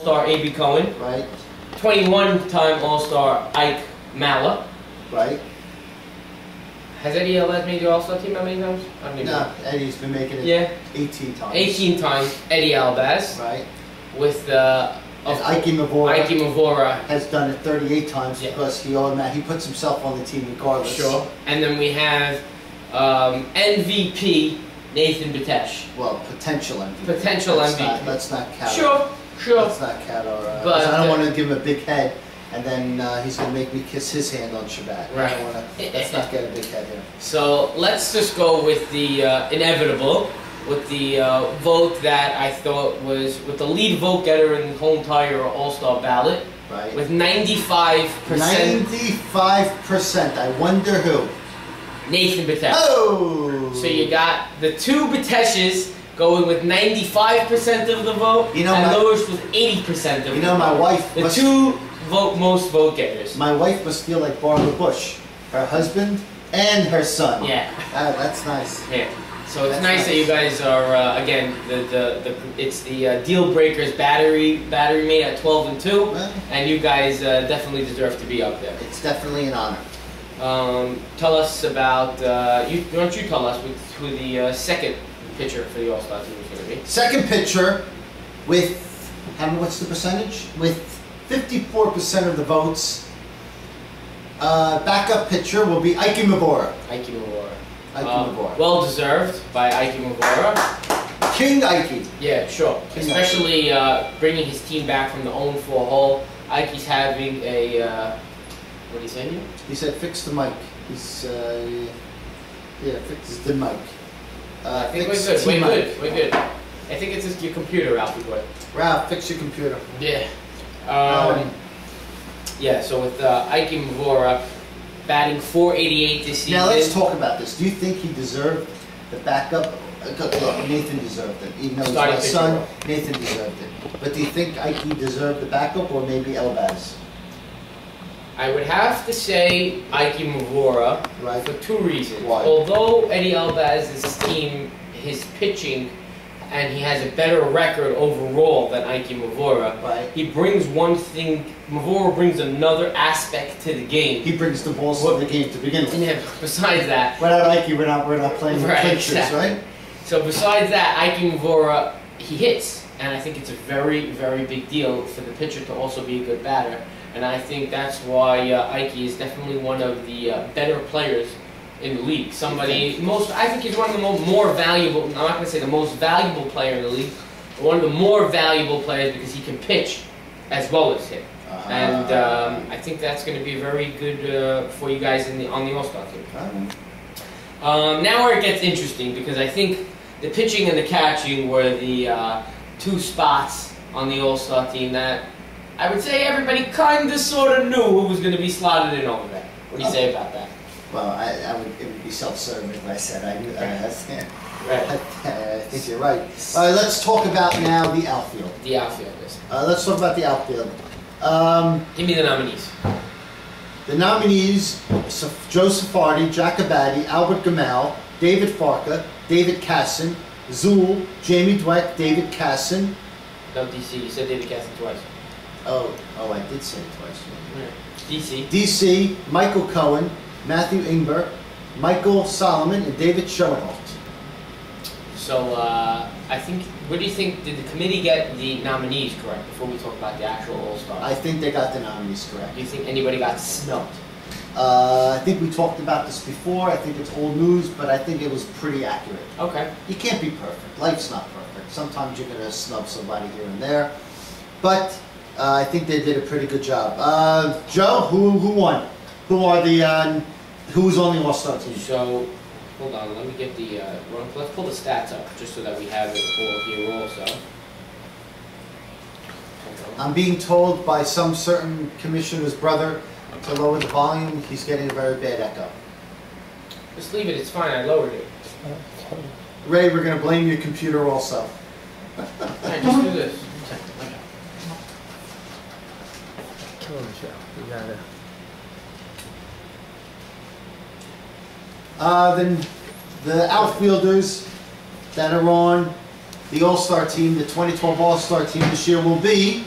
All-Star A.B. Cohen. Right. 21-time All-Star Ike Mala. Right. Has Eddie Elbaz made the All-Star team how many times? I don't even know. Eddie's been making it 18 times. 18 times Eddie Elbaz. Right. With Ike Mavora has done it 38 times because he puts himself on the team regardless. Sure. And then we have MVP Nathan Betesh. Well, potential MVP. Potential MVP. Let's not count. Sure. Let's not count our. But I don't want to give him a big head, and then he's going to make me kiss his hand on Shabbat. Right. I don't want to. Let's not get a big head here. So let's just go with the inevitable, with the vote that I thought was with the lead vote getter in the whole entire All-Star ballot. Right. With 95%. 95%. I wonder who. Nathan Betesh. Oh! So you got the two Beteshes going with 95% of the vote, and Lewis with 80% of the vote. My wife. The two most vote getters. My wife must feel like Barbara Bush. Her husband and her son. Yeah. That's nice. Yeah. So it's nice that you guys are again it's the Deal Breakers battery mate at 12 and 2, and you guys definitely deserve to be up there. It's definitely an honor. Tell us about why don't you tell us who the second pitcher for the All-Star team is going to be? Second pitcher with what's the percentage? With 54% of the votes. Backup pitcher will be Ike Mavora. Ike Mavora. Mavora. Well deserved by Ike Mavora. King Ike. Yeah, sure. Especially bringing his team back from the 0-4 hole. Ike's having a what did he say here? He said fix the mic. He's fix the mic. I think we're good. I think it's just your computer, Ralphie boy. Ralph, fix your computer. Yeah. Yeah, so with Ike Mavora batting .488 this season. Now let's talk about this. Do you think he deserved the backup? Look, Nathan deserved it. Even though he's my son, Nathan deserved it. But do you think Ike deserved the backup or maybe Elbaz? I would have to say Ike Mavora for two reasons. Why? Although Eddie Elbaz's team, his pitching, and he has a better record overall than Ike Mavora, he brings one thing, Mavora brings another aspect to the game. He brings the balls to the game to begin with. Yeah, besides that. Without Ike, we're not playing with pitchers, right? So besides that, Ike Mavora, he hits. And I think it's a very, very big deal for the pitcher to also be a good batter. And I think that's why Ike is definitely one of the better players in the league. I think he's one of the more valuable, I'm not going to say the most valuable player in the league, but one of the more valuable players because he can pitch as well as hit. And I think that's going to be very good for you guys on the All-Star team. Now where it gets interesting, because I think the pitching and the catching were the two spots on the All-Star team that I would say everybody kind of sort of knew who was going to be slotted in over there. What do you say about that? Well, it would be self-serving if I said I knew that. I think you're right. Let's talk about now the outfield. The outfielders. Let's talk about the outfield. Give me the nominees. The nominees: Joe Safardi, Jack Abadi, Albert Gamal, David Farka, David Casson, Zool, Jamie Dweck, David Casson. No, DC. You said David Casson twice. Oh, I did say it twice. DC. DC, Michael Cohen, Matthew Ingber, Michael Solomon, and David Schoenholt. So, I think, what do you think, did the committee get the nominees correct before we talk about the actual All-Stars? I think they got the nominees correct. Do you think anybody got snubbed? I think we talked about this before. I think it's old news, but I think it was pretty accurate. Okay. You can't be perfect. Life's not perfect. Sometimes you're going to snub somebody here and there. But I think they did a pretty good job. Joe, who won? Who's on the All-Star team? So, hold on. Let me get the. Let's pull the stats up just so that we have it all here also. I'm being told by some certain commissioner's brother to lower the volume. He's getting a very bad echo. Just leave it. It's fine. I lowered it. Ray, we're going to blame your computer also. Alright, just do this. Then the outfielders that are on the All-Star team, the 2012 All-Star team this year will be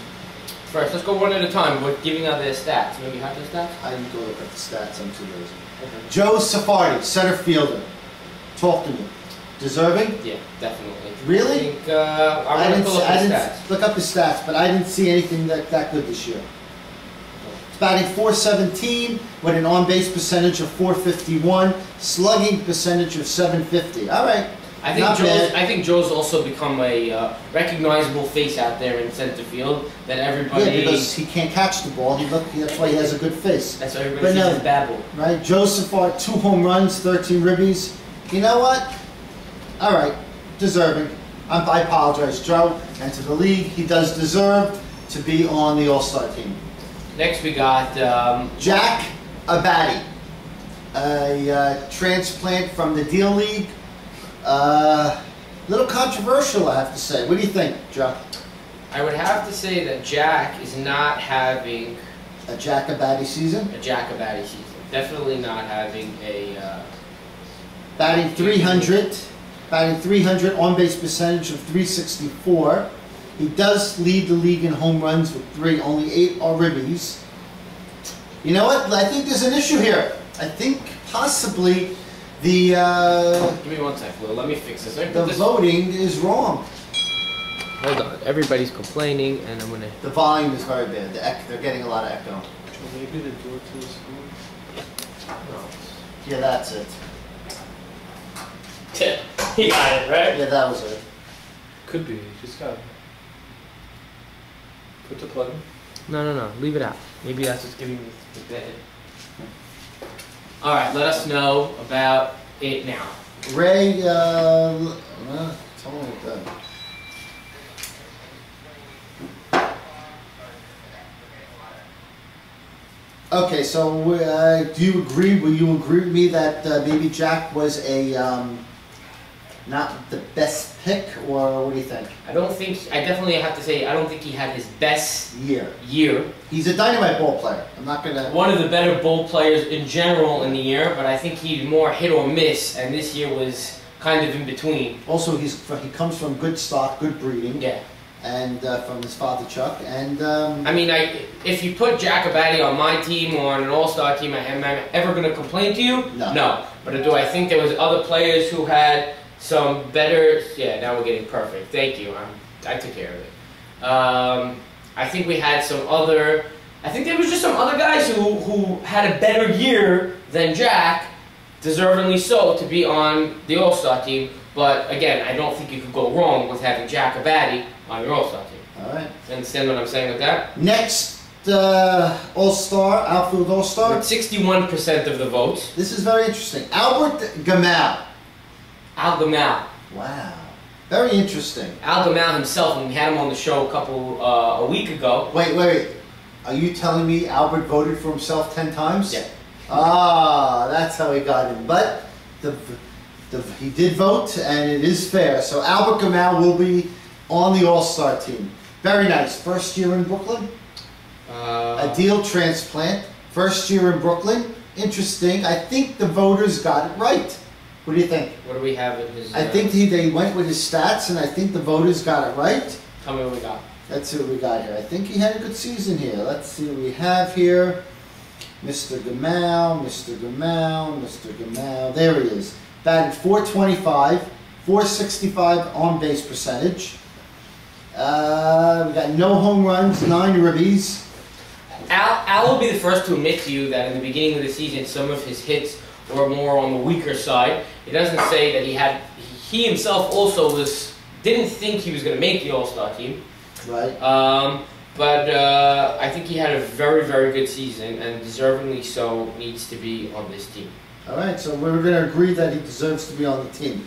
First, let's go one at a time. We're giving out their stats. Maybe you have the stats? I didn't go look at the stats, I'm too lazy. Okay. Joe Safardi, center fielder. Talk to me. Deserving? Yeah, definitely. Really? I think, I want to pull up the stats. Look up the stats, but I didn't see anything that good this year. He's batting .417 with an on-base percentage of .451, slugging percentage of .750. All right. I think Joe's also become a recognizable face out there in center field that everybody. Yeah, because he can't catch the ball. That's why he has a good face. That's why everybody sees his babble. Right. Joe Safar, 2 home runs, 13 ribbies. You know what? All right, deserving. I apologize, Joe, and to the league. He does deserve to be on the All-Star team. Next, we got Jack Abadi, a transplant from the Deal League. Little controversial, I have to say. What do you think, Joe? I would have to say that Jack is not having a Jack Abadi season. A Jack Abadi season. Definitely not having a batting 300. Batting 300, on-base percentage of .364. He does lead the league in home runs with 3, only 8 are ribbies. You know what? I think there's an issue here. I think possibly the give me one second, Will. Let me fix this. The voting is wrong. Hold on. Everybody's complaining, and I'm gonna. The volume is very bad. They're getting a lot of echo. Well, maybe the door to the school. No. Yeah, that's it. He got it, right? Yeah, that was it. Could be. You just got put the plug in. No. Leave it out. Maybe that's what's giving me the bad. All right, let us know about it now. Ray, tell me what that. Okay, so do you agree? Will you agree with me that maybe Jack was a not the best pick, or what do you think? I definitely have to say, I don't think he had his best year. He's a dynamite ball player. I'm not gonna. One of the better ball players in general in the year, but I think he's more hit or miss, and this year was kind of in between. Also, he comes from good stock, good breeding. Yeah. And from his father Chuck, and I mean, if you put Jack Abadi on my team or on an all-star team, am I ever going to complain to you? No. But do I think there was other players who had some better? Yeah, now we're getting perfect. Thank you. I took care of it. I think we had some other. I think there was just some other guys who had a better year than Jack, deservingly so, to be on the all-star team. But again, I don't think you could go wrong with having Jack Abadi on your all-star team. All right. Understand what I'm saying with that? Next all-star, outfield all-star. With 61% of the votes. This is very interesting. Albert Gamal. Al Gamal. Wow. Very interesting. Al Gamal himself, when we had him on the show a week ago. Wait. Are you telling me Albert voted for himself 10 times? Yeah. Ah, that's how he got in. But he did vote, and it is fair. So Albert Gamal will be on the All-Star team. Very nice. First year in Brooklyn. A Deal transplant. First year in Brooklyn. Interesting. I think the voters got it right. What do you think? What do we have in his... I think they went with his stats, and I think the voters got it right. Tell me what we got. Let's see what we got here. I think he had a good season here. Let's see what we have here. Mr. Gamal. There he is. Batted .425, .465 on-base percentage. We got no home runs, 9 ribbies. Al will be the first to admit to you that in the beginning of the season, some of his hits were more on the weaker side. He doesn't say that he himself also didn't think he was going to make the All-Star team. Right. But I think he had a very, very good season, and deservingly so needs to be on this team. All right, so we're going to agree that he deserves to be on the team.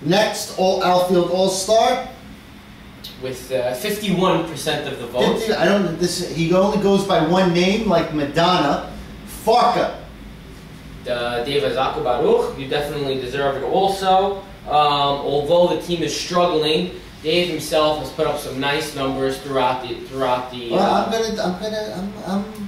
Next, outfield all-star. With 51% of the votes. 50, he only goes by one name, like Madonna. Farka. David Baruch, you definitely deserve it also. Although the team is struggling, Dave himself has put up some nice numbers throughout the. Well, I'm gonna.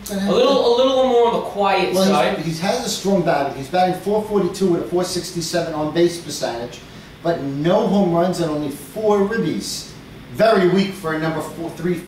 A little more on the quiet side. He has a strong batting. He's batting .442 with a .467 on base percentage, but no home runs and only 4 ribbies. Very weak for a number 3